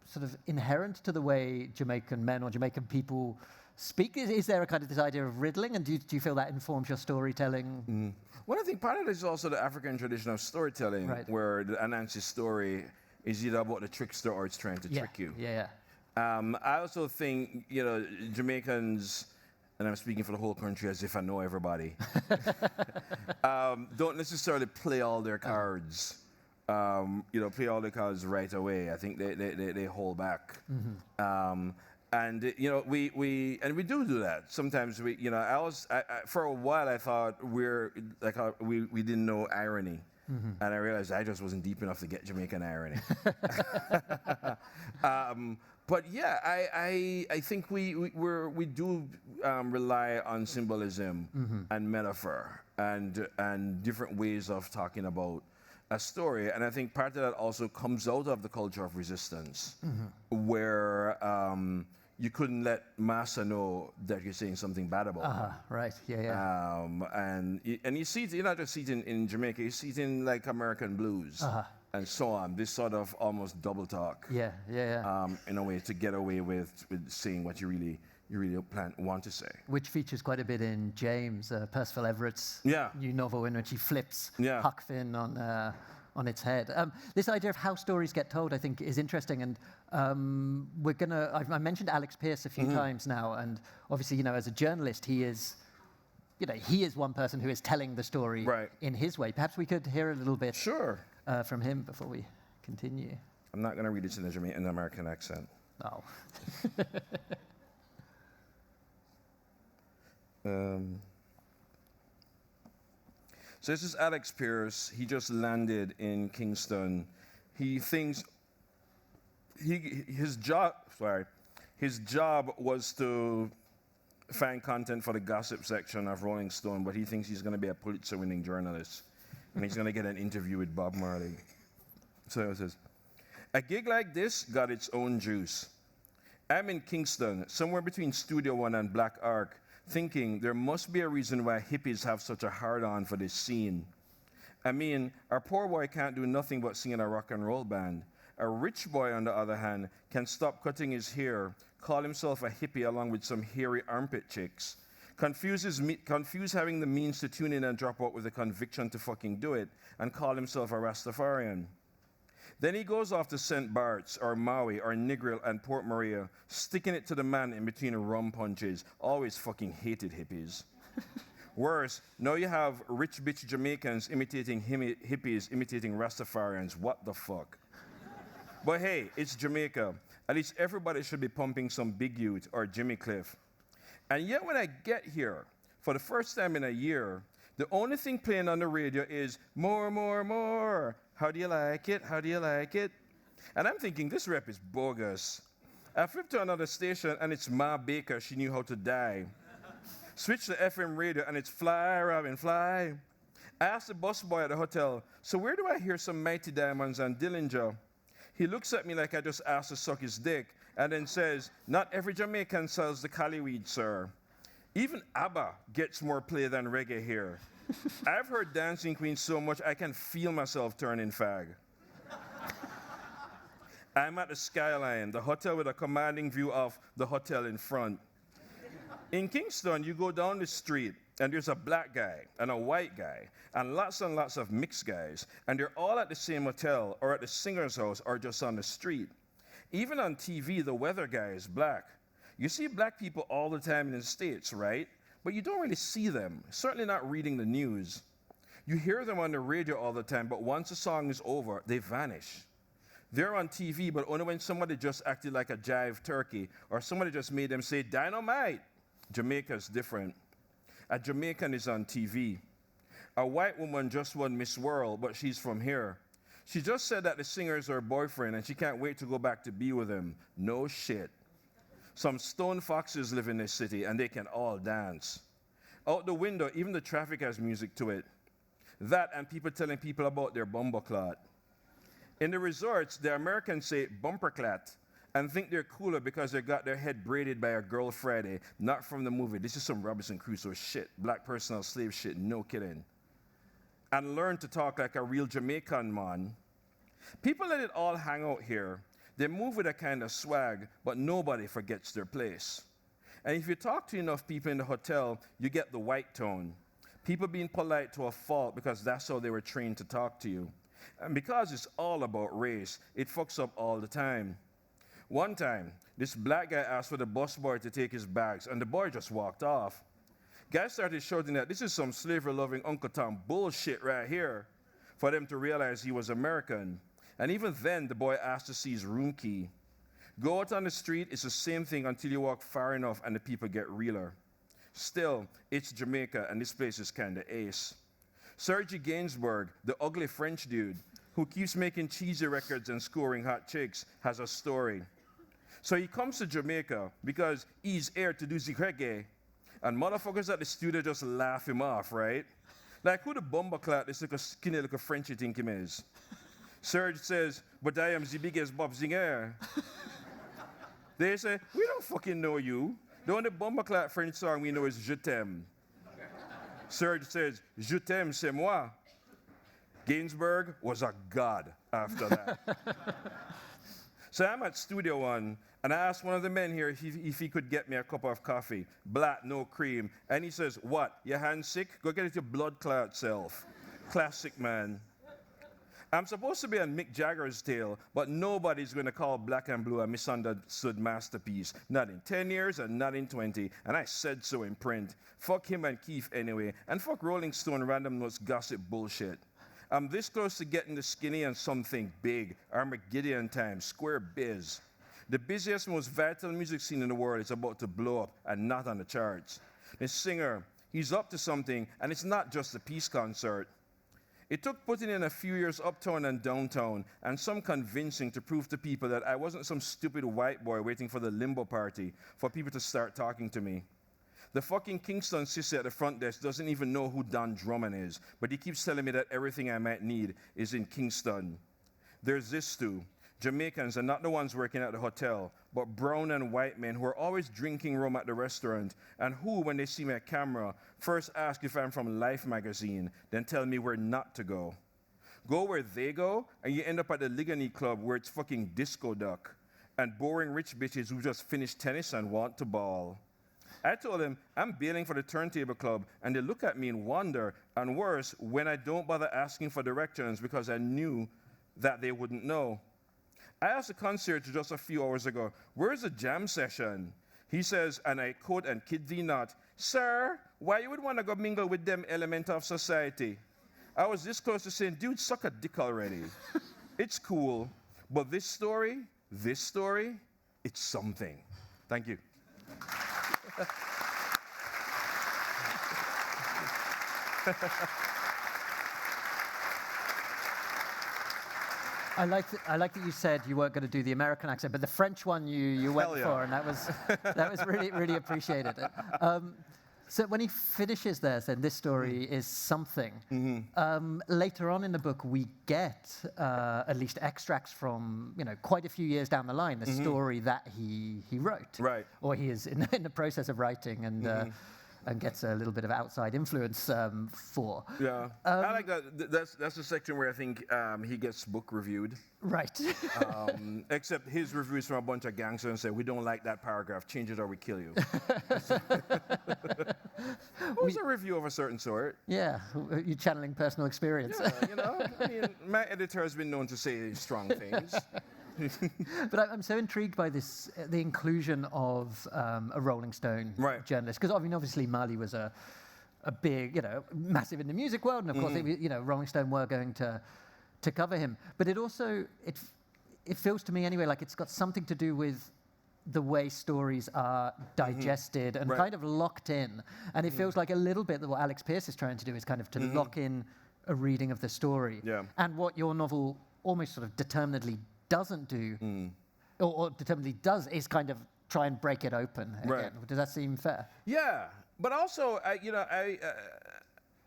sort of inherent to the way Jamaican men or Jamaican people speak? Is there a kind of this idea of riddling, and do you feel that informs your storytelling? Well, I think part of it is also the African tradition of storytelling, where the Anansi story is either about the trickster or it's trying to trick you. Yeah. I also think, Jamaicans, and I'm speaking for the whole country as if I know everybody, don't necessarily play all their cards, play all their cards right away. I think they hold back. And we do that. Sometimes for a while I thought we didn't know irony. And I realized I just wasn't deep enough to get Jamaican irony. But yeah, I think we do rely on symbolism and metaphor and different ways of talking about a story. And I think part of that also comes out of the culture of resistance, where you couldn't let massa know that you're saying something bad about them. Right, yeah. And you see it, you not just see it in Jamaica, you see it in like American blues. And so on, this sort of almost double talk. Yeah. In a way to get away with saying what you really want to say. Which features quite a bit in James, Percival Everett's new novel, in which he flips Huck Finn on its head. This idea of how stories get told, I think, is interesting, and I mentioned Alex Pierce a few times now, and obviously, as a journalist, he is one person who is telling the story in his way. Perhaps we could hear a little bit from him before we continue. I'm not going to read it in a Jamaican American accent. Oh. So this is Alex Pierce. He just landed in Kingston. He thinks his job was to find content for the gossip section of Rolling Stone, but he thinks he's going to be a Pulitzer-winning journalist, and he's going to get an interview with Bob Marley. So it says, a gig like this got its own juice. I'm in Kingston, somewhere between Studio One and Black Ark, thinking there must be a reason why hippies have such a hard-on for this scene. I mean, our poor boy can't do nothing but sing in a rock and roll band. A rich boy, on the other hand, can stop cutting his hair, call himself a hippie along with some hairy armpit chicks, confuse having the means to tune in and drop out with the conviction to fucking do it, and call himself a Rastafarian. Then he goes off to St. Bart's or Maui or Negril and Port Maria, sticking it to the man in between rum punches. Always fucking hated hippies. Worse, now you have rich bitch Jamaicans imitating hippies, imitating Rastafarians. What the fuck? But hey, it's Jamaica. At least everybody should be pumping some Big Youth or Jimmy Cliff. And yet when I get here, for the first time in a year, the only thing playing on the radio is more, more, more. How do you like it? How do you like it? And I'm thinking, this rep is bogus. I flipped to another station, and it's Ma Baker, She Knew How to Die. Switch to FM radio, and it's Fly, Robin, Fly. I asked the busboy at the hotel, so where do I hear some Mighty Diamonds and Dillinger? He looks at me like I just asked to suck his dick, and then says, not every Jamaican sells the Caliweed, sir. Even ABBA gets more play than reggae here. I've heard Dancing Queen so much I can feel myself turning fag. I'm at the Skyline, the hotel with a commanding view of the hotel in front. In Kingston, you go down the street, and there's a black guy and a white guy and lots of mixed guys, and they're all at the same hotel or at the singer's house or just on the street. Even on TV, the weather guy is black. You see black people all the time in the States, right? But you don't really see them, certainly not reading the news. You hear them on the radio all the time, but once the song is over, they vanish. They're on TV, but only when somebody just acted like a jive turkey or somebody just made them say dynamite. Jamaica's different. A Jamaican is on TV. A white woman just won Miss World, but she's from here. She just said that the singer is her boyfriend and she can't wait to go back to be with him. No shit. Some stone foxes live in this city and they can all dance. Out the window, even the traffic has music to it. That and people telling people about their bumbleclot. In the resorts, the Americans say bumperclat and think they're cooler because they got their head braided by a girl Friday, not from the movie. This is some Robinson Crusoe shit, black personal slave shit, no kidding. And learn to talk like a real Jamaican man. People let it all hang out here. They move with a kind of swag, but nobody forgets their place. And if you talk to enough people in the hotel, you get the white tone. People being polite to a fault because that's how they were trained to talk to you. And because it's all about race, it fucks up all the time. One time, this black guy asked for the busboy to take his bags, and the boy just walked off. Guy started shouting that this is some slavery-loving Uncle Tom bullshit right here, for them to realize he was American. And even then, the boy asked to see his room key. Go out on the street, it's the same thing until you walk far enough and the people get realer. Still, it's Jamaica, and this place is kinda ace. Serge Gainsbourg, the ugly French dude, who keeps making cheesy records and scoring hot chicks, has a story. So he comes to Jamaica because he's here to do the reggae, and motherfuckers at the studio just laugh him off, right? Like, who the bumbleclat this little skinny little French you think him is? Serge says, but I am the biggest Bob Singer. They say, we don't fucking know you. The only bumbleclat French song we know is Je t'aime. Serge says, Je t'aime, c'est moi. Gainsbourg was a god after that. So I'm at Studio One, and I asked one of the men here if he could get me a cup of coffee, black, no cream. And he says, what, your hand sick? Go get it your blood clot self. Classic, man. I'm supposed to be on Mick Jagger's tail, but nobody's going to call Black and Blue a misunderstood masterpiece. Not in 10 years and not in 20. And I said so in print. Fuck him and Keith anyway. And fuck Rolling Stone random notes gossip bullshit. I'm this close to getting the skinny and something big. Armageddon time, square biz. The busiest, most vital music scene in the world is about to blow up and not on the charts. The singer, he's up to something, and it's not just a peace concert. It took putting in a few years uptown and downtown and some convincing to prove to people that I wasn't some stupid white boy waiting for the limbo party for people to start talking to me. The fucking Kingston sissy at the front desk doesn't even know who Don Drummond is, but he keeps telling me that everything I might need is in Kingston. There's this too. Jamaicans are not the ones working at the hotel, but brown and white men who are always drinking rum at the restaurant and who, when they see my camera, first ask if I'm from Life magazine, then tell me where not to go. Go where they go, and you end up at the Ligony Club where it's fucking disco duck and boring rich bitches who just finished tennis and want to ball. I told them I'm bailing for the Turntable Club, and they look at me in wonder, and worse, when I don't bother asking for directions because I knew that they wouldn't know. I asked the concierge just a few hours ago, where's the jam session? He says, and I quote and kid thee not, sir, why you would want to go mingle with them element of society? I was this close to saying, dude, suck a dick already. It's cool, but this story, it's something. Thank you. I like that you said you weren't going to do the American accent, but the French one you went for, and that was really appreciated. So when he finishes there, saying this story is something. Later on in the book, we get at least extracts from quite a few years down the line, the story that he wrote, right, or he is in the process of writing, and gets a little bit of outside influence for. Yeah, I like that. That's the section where I think he gets book reviewed. Right. Except his reviews from a bunch of gangsters and say, we don't like that paragraph, change it or we kill you. It was a review of a certain sort. Yeah, you're channeling personal experience. Yeah, I mean, my editor has been known to say strong things. But I'm so intrigued by this, the inclusion of a Rolling Stone journalist, because obviously Marley was a big, massive in the music world, and of course, Rolling Stone were going to cover him. But it also, it feels to me anyway like it's got something to do with the way stories are digested and kind of locked in. And it feels like a little bit that what Alex Pearce is trying to do is kind of to lock in a reading of the story. Yeah. And what your novel almost sort of determinedly doesn't do, or determinedly does, is kind of try and break it open again. Right. Does that seem fair? Yeah, but also,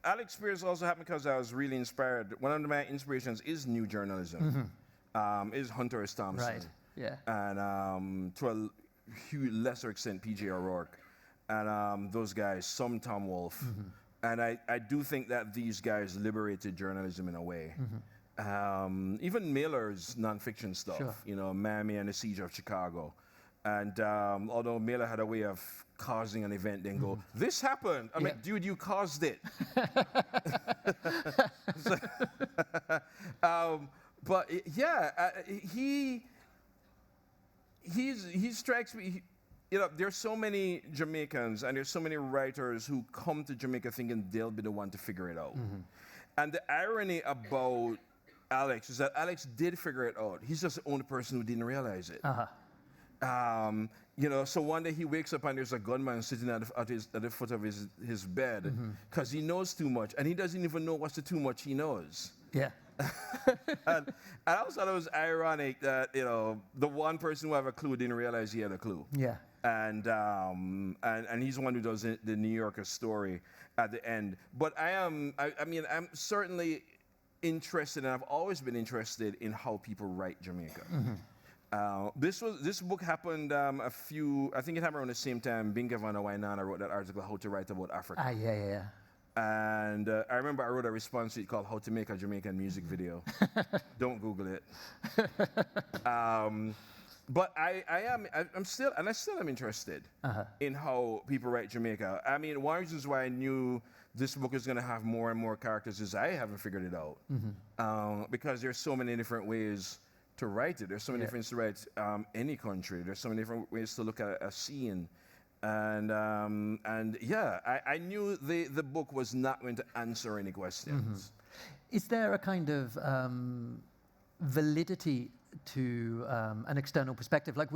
Alex Pearce also happened because I was really inspired. One of my inspirations is new journalism, is Hunter S. Thompson. Right, yeah. And to a lesser extent, P.J. O'Rourke. And those guys, some Tom Wolfe. And I do think that these guys liberated journalism in a way. Even Mailer's nonfiction stuff, Miami and the Siege of Chicago. And although Mailer had a way of causing an event, then go, this happened. I'm like, dude, you caused it. But he strikes me. There's so many Jamaicans and there's so many writers who come to Jamaica thinking they'll be the one to figure it out. And the irony about Alex is that Alex did figure it out. He's just the only person who didn't realize it. So one day he wakes up and there's a gunman sitting at the foot of his bed because he knows too much and he doesn't even know what's the too much he knows. Yeah. And I also thought it was ironic that the one person who had a clue didn't realize he had a clue. Yeah. And he's the one who does the New Yorker story at the end. But I'm certainly interested, and I've always been interested in how people write Jamaica. This book happened I think it happened around the same time Binga Van Wainana wrote that article, How to Write About Africa. Yeah. And I remember I wrote a response to it called How to Make a Jamaican Music Video. Don't Google it. But I'm still interested in how people write Jamaica. I mean, one of the reasons why I knew this book is going to have more and more characters is I haven't figured it out. Because there's so many different ways to write it. There's so many different ways to write any country. There's so many different ways to look at a scene. And I knew the book was not going to answer any questions. Is there a kind of validity to an external perspective? Like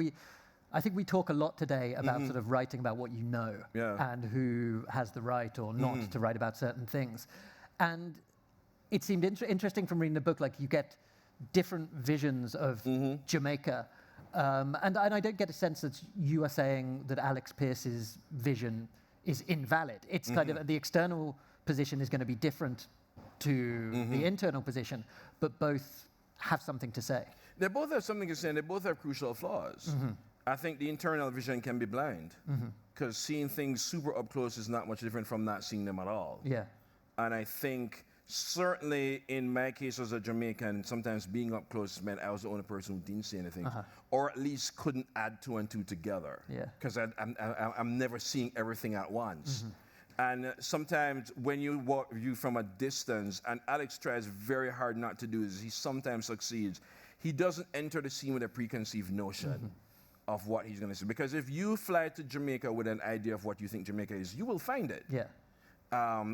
I think we talk a lot today about sort of writing about what you know and who has the right or not to write about certain things. And it seemed interesting from reading the book, like you get different visions of Jamaica. And I don't get a sense that you are saying that Alex Pearce's vision is invalid. It's kind of the external position is going to be different to the internal position, but both have something to say. They both have something to say, and they both have crucial flaws. I think the internal vision can be blind, because seeing things super up close is not much different from not seeing them at all. Yeah. And I think certainly in my case as a Jamaican, sometimes being up close meant I was the only person who didn't see anything, or at least couldn't add two and two together. Yeah. Because I'm never seeing everything at once. And sometimes when you view from a distance, and Alex tries very hard not to do this, he sometimes succeeds. He doesn't enter the scene with a preconceived notion of what he's going to see. Because if you fly to Jamaica with an idea of what you think Jamaica is, you will find it. Yeah.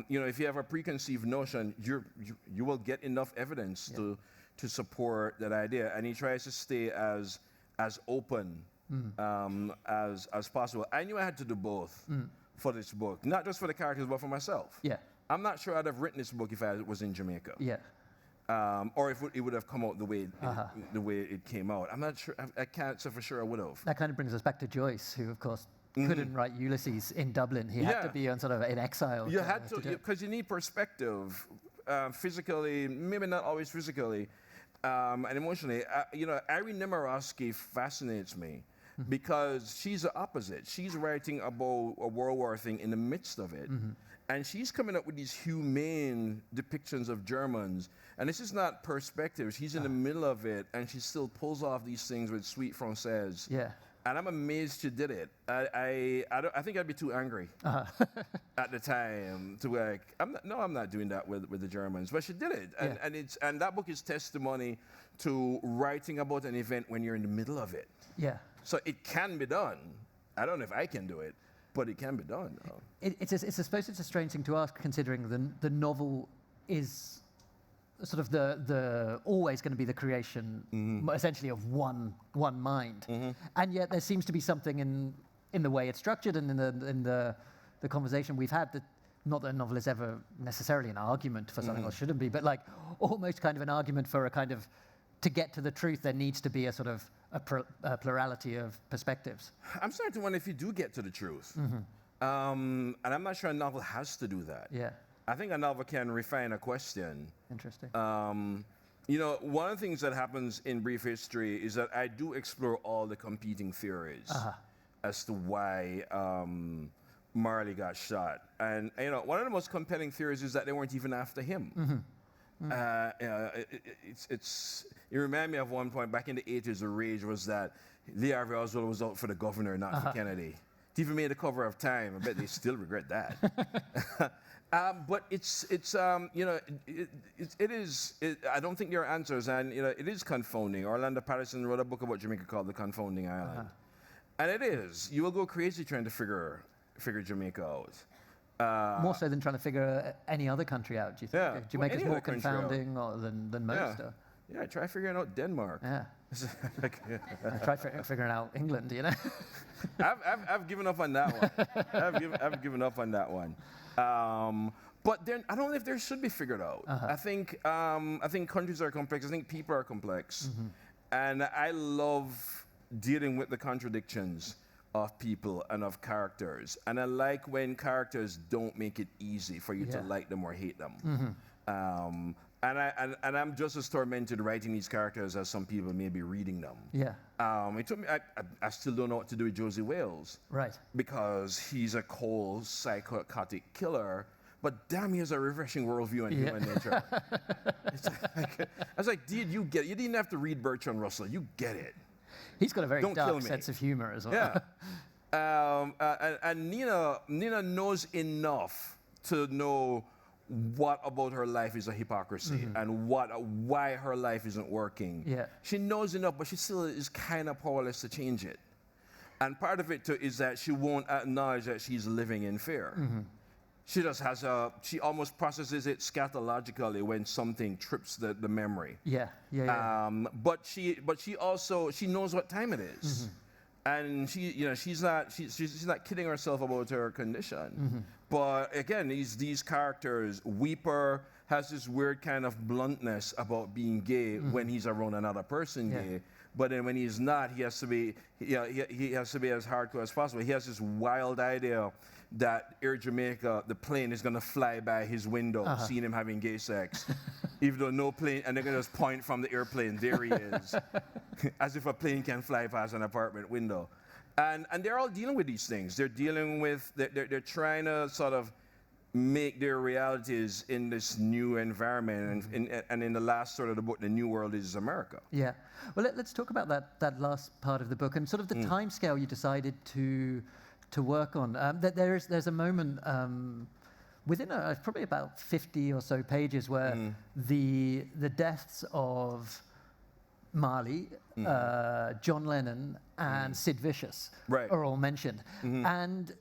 If you have a preconceived notion, you will get enough evidence to support that idea. And he tries to stay as open as possible. I knew I had to do both for this book, not just for the characters, but for myself. Yeah. I'm not sure I'd have written this book if I was in Jamaica. Yeah. or if it would have come out the way it came out. I'm not sure. I can't say for sure I would have. That kind of brings us back to Joyce, who, of course, couldn't write Ulysses in Dublin. He had to be on sort of in exile. You had to, because you need perspective, physically, maybe not always physically, and emotionally. Irene Nemirovsky fascinates me because she's the opposite. She's writing about a World War thing in the midst of it. And she's coming up with these humane depictions of Germans. And this is not perspective. She's in the middle of it, and she still pulls off these things with sweet française. Yeah. And I'm amazed she did it. I think I'd be too angry at the time to I'm not doing that with the Germans. But she did it. And that book is testimony to writing about an event when you're in the middle of it. Yeah. So it can be done. I don't know if I can do it, but it can be done. I suppose it's a strange thing to ask, considering the novel is sort of the always going to be the creation, essentially, of one mind, and yet there seems to be something in the way it's structured and in the conversation we've had that. Not that a novel is ever necessarily an argument for something, or shouldn't be, but like almost kind of an argument for a kind of, to get to the truth, there needs to be a sort of a plurality of perspectives. I'm starting to wonder if you do get to the truth. And I'm not sure a novel has to do that. Yeah. I think a novel can refine a question. Interesting. One of the things that happens in Brief History is that I do explore all the competing theories as to why Marley got shot. And one of the most compelling theories is that they weren't even after him. It reminded me of one point back in the 80s, the rage was that Lee Harvey Oswald was out for the governor, not for Kennedy. It even made the cover of Time. I bet they still regret that. But it is. I don't think there are answers, and it is confounding. Orlando Patterson wrote a book about Jamaica called The Confounding Island, and it is. You will go crazy trying to figure Jamaica out. More so than trying to figure any other country out, do you think? Yeah. Jamaica's more confounding than most. Yeah, try figuring out Denmark. Yeah. Try figuring out England, I've given up on that one. I've given up on that one. But then I don't know if there should be figured out. I think countries are complex. I think people are complex, and I love dealing with the contradictions of people and of characters. And I like when characters don't make it easy for you to like them or hate them. And I'm just as tormented writing these characters as some people may be reading them. Yeah. It took me. I still don't know what to do with Josie Wales. Right. Because he's a cold, psychotic killer, but damn, he has a refreshing worldview on human nature. I was like, dude, you get it. You didn't have to read Bertrand Russell. You get it. He's got a very dark sense of humor as well. Yeah. And Nina knows enough to know what about her life is a hypocrisy and why her life isn't working. Yeah. She knows enough, but she still is kind of powerless to change it. And part of it too is that she won't acknowledge that she's living in fear. She just has she almost processes it scatologically when something trips the memory. But she also knows what time it is. And she's not kidding herself about her condition. But again, these characters, Weeper has this weird kind of bluntness about being gay when he's around another person gay. But then when he's not, he has to be he has to be as hardcore as possible. He has this wild idea that Air Jamaica, the plane is gonna fly by his window, seeing him having gay sex, even though no plane, and they're gonna just point from the airplane, there he is, as if a plane can fly past an apartment window. And they're all dealing with these things. They're dealing with, they're trying to sort of make their realities in this new environment. And in the last sort of the book, the new world is America. Yeah. Well, let's talk about that last part of the book and sort of the timescale you decided to work on. There's a moment within probably about 50 or so pages where the deaths of Marley, John Lennon, and Sid Vicious are all mentioned. And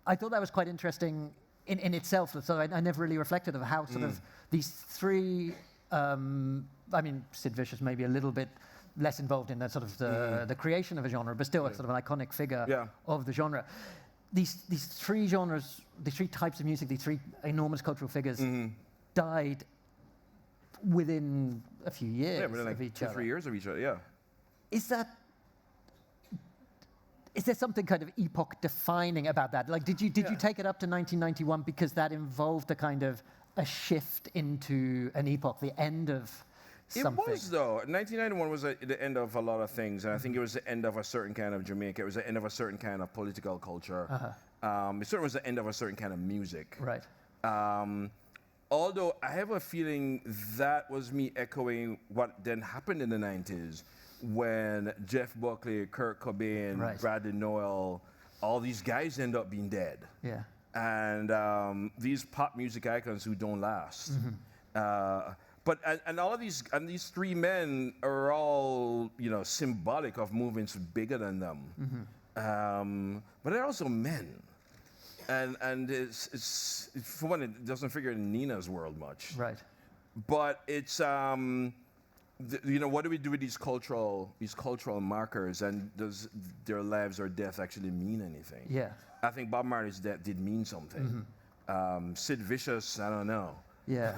I thought that was quite interesting in itself. So I never really reflected on how sort of these three, I mean, Sid Vicious maybe a little bit less involved in the sort of the creation of a genre, but still a sort of an iconic figure of the genre. These three genres, these three types of music, these three enormous cultural figures died within a few years within like of each 2, other. 3 years of each other, yeah. Is there something kind of epoch defining about that? Like, did you take it up to 1991 because that involved a kind of a shift into an epoch, the end of something? It was, though. 1991 was the end of a lot of things, and I think it was the end of a certain kind of Jamaica. It was the end of a certain kind of political culture. It certainly was the end of a certain kind of music. Right. Although I have a feeling that was me echoing what then happened in the 90s when Jeff Buckley, Kurt Cobain, Right. Bradley Nowell, all these guys end up being dead. Yeah. And these pop music icons who don't last. But all of these three men are all symbolic of movements bigger than them. But they're also men, and it's for one, it doesn't figure in Nina's world much. Right. But it's what do we do with these cultural markers, and does their lives or death actually mean anything? Yeah. I think Bob Marley's death did mean something. Sid Vicious, I don't know. Yeah.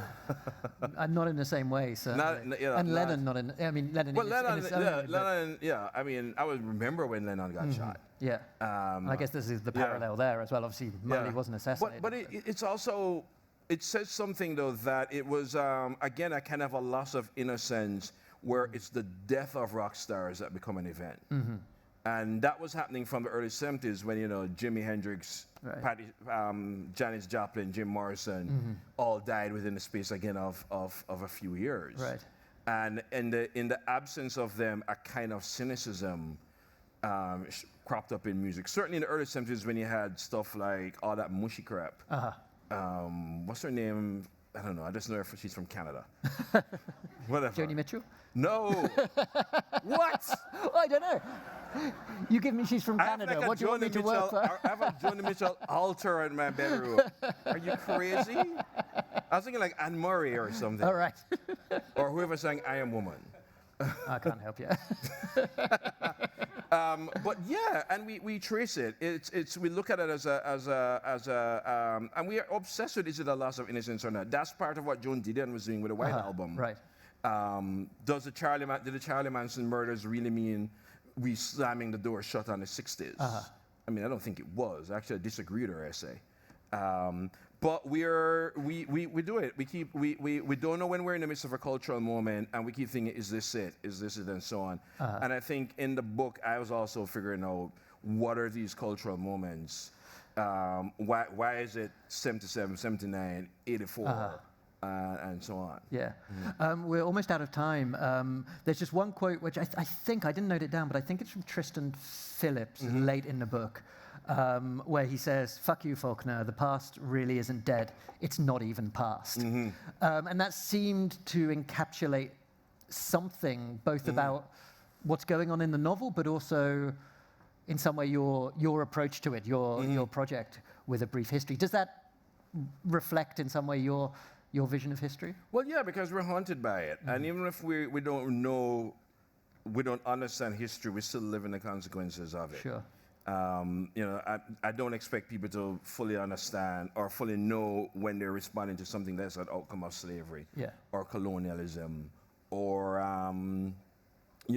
Not in the same way, certainly. And Lennon, not in. I mean, Lennon. Well, in his own way, Lennon, yeah. I mean, I would remember when Lennon got shot. Yeah. I guess this is the parallel there as well. Obviously, Marley wasn't assassinated. But it's also, it says something, though, that it was, again, a kind of a loss of innocence where it's the death of rock stars that become an event. And that was happening from the early 70s when, Jimi Hendrix, Right. Janis Joplin, Jim Morrison, all died within the space, again, of a few years. Right. And in the absence of them, a kind of cynicism cropped up in music. Certainly in the early 70s when you had stuff like all that mushy crap. What's her name? I don't know. I just know her. She's from Canada. Whatever. Joni Mitchell? No. What? I don't know. You give me she's from Canada. Like what do you want me to work for? I have a Joni Mitchell altar in my bedroom. Are you crazy? I was thinking like Anne Murray or something. All right. Or whoever sang I Am Woman. I can't help you. But yeah, and we trace it. It's we look at it as a and we are obsessed with, is it a loss of innocence or not? That's part of what Joan Didion was doing with the White Album. Right. Did the Charlie Manson murders really mean we slamming the door shut on the 60s? I mean, I don't think it was. Actually, I disagree with her essay. But we do it. We don't know when we're in the midst of a cultural moment, and we keep thinking, is this it? Is this it? And so on. And I think in the book, I was also figuring out what are these cultural moments? Why is it 77, 79, 84, and so on? Yeah. We're almost out of time. There's just one quote which I think, I didn't note it down, but I think it's from Tristan Phillips late in the book. Where he says, "Fuck you, Faulkner, the past really isn't dead. It's not even past." And that seemed to encapsulate something both about what's going on in the novel, but also in some way your approach to it, your project with A Brief History. Does that reflect in some way your vision of history? Well, yeah, because we're haunted by it. And even if we don't know, we don't understand history, we still live in the consequences of it. Sure. I don't expect people to fully understand or fully know when they're responding to something that's an outcome of slavery or colonialism or,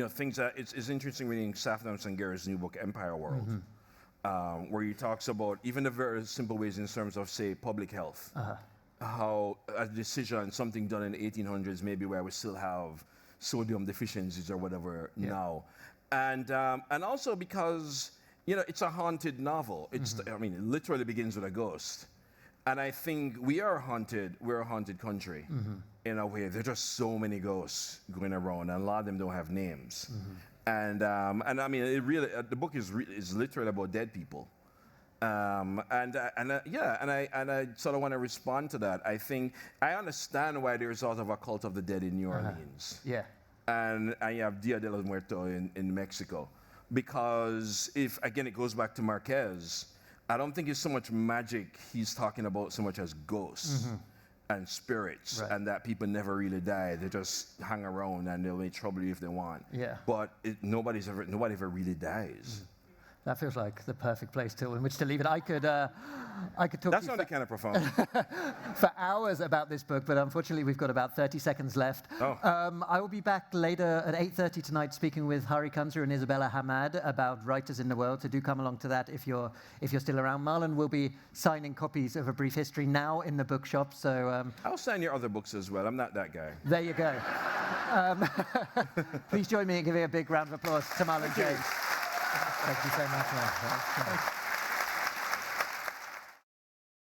things that it's interesting reading Safdam Sangera's new book, Empire World, where he talks about even the very simple ways in terms of, say, public health, how a decision, something done in the 1800s, maybe where we still have sodium deficiencies or whatever now. And also because it's a haunted novel. I mean, it literally begins with a ghost. And I think we're a haunted country in a way. There are just so many ghosts going around, and a lot of them don't have names. And I mean, it really, the book is literally about dead people. And I sort of want to respond to that. I think I understand why there's sort of a cult of the dead in New Orleans. Yeah. And you have Dia de los Muertos in Mexico. Because if, again, it goes back to Marquez, I don't think it's so much magic he's talking about so much as ghosts and spirits, and that people never really die. They just hang around and they'll make trouble if they want. Yeah. But nobody ever really dies. That feels like the perfect place in which to leave it. I could talk That's to you not the kind of profound. for hours about this book, but unfortunately we've got about 30 seconds left. Oh. I will be back later at 8:30 tonight speaking with Hari Kanzer and Isabella Hamad about writers in the world, so do come along to that if you're still around. Marlon will be signing copies of A Brief History now in the bookshop, so... I'll sign your other books as well. I'm not that guy. There you go. Please join me in giving a big round of applause to Marlon James. Thank you so much.